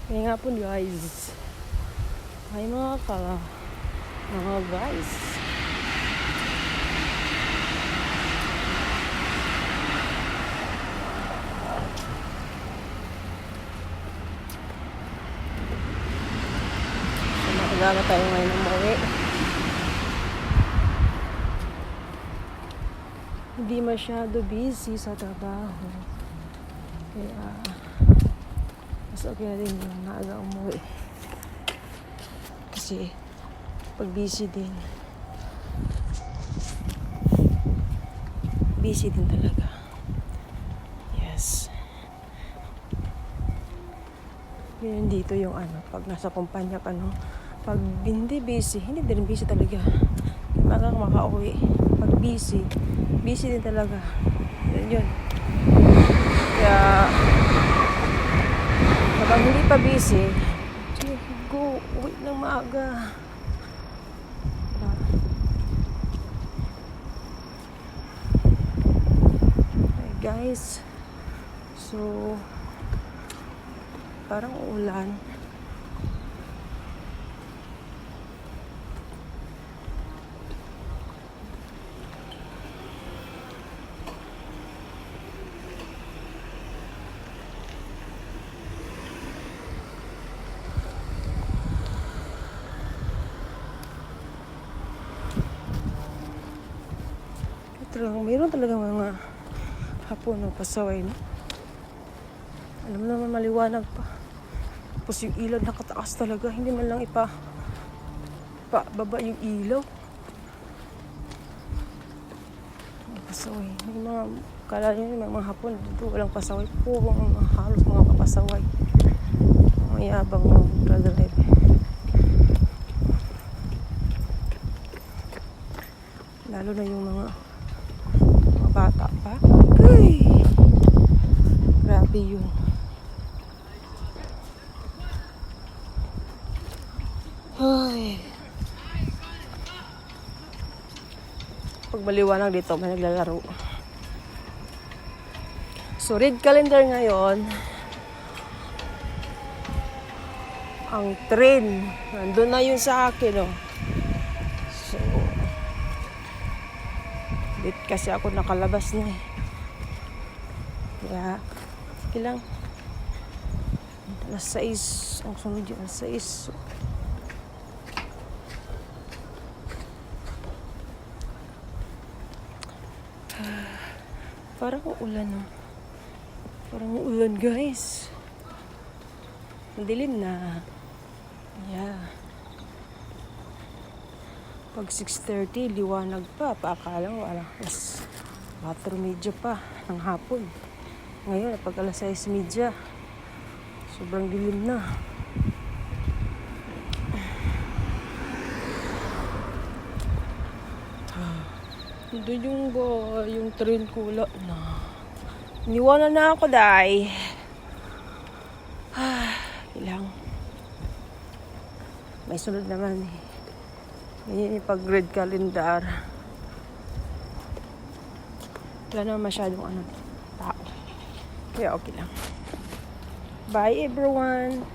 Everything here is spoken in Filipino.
Kaya nga po guys. Hi mga guys. Nagala tayo ngayon ng umuwi. Hindi masyado busy sa trabaho. Kaya mas okay na din yung maaga umuwi. Kasi pag busy din talaga. Yes. Ganyan dito yung pag nasa kumpanya ka, no? Pag hindi busy, hindi din busy talaga. Magang makauwi. Pag busy din talaga. Yun. Kaya, kapag hindi pa busy, go, uwi ng maaga. Okay, guys. So, parang uulan. Mayroon talaga mga hapon o pasaway, no? Alam mo naman, maliwanag pa. Tapos yung ilaw nakataas talaga. Hindi man lang baba yung ilaw. Pasaway. May mga, kala nyo may mga hapon dito walang pasaway. Puro halos mga kapasaway. Mga yabang mga drive. Lalo na yung mga bata pa. Ay! Grabe yun. Ay. Pag maliwanag dito, may naglalaro. So, read calendar ngayon. Ang train. Nandun na yun sa akin, oh. So, dito kasi ako nakalabas na eh. Kaya, sige lang. Alas 6. Ang sunod yun, alas 6. Parang uulan, no? Parang uulan, guys. Madilim na. Yeah. Pag 6:30, liwanag pa. Paakala mo, alas 4:30 pa ng hapon. Ngayon, pag alas 6:30, sobrang dilim na. Doon yung train ko wala na. Iniwanan na ako, day. Ilang. May sunod naman eh. Ganyan yung pag-read calendar. Wala naman masyadong tao. Kaya okay lang. Bye everyone!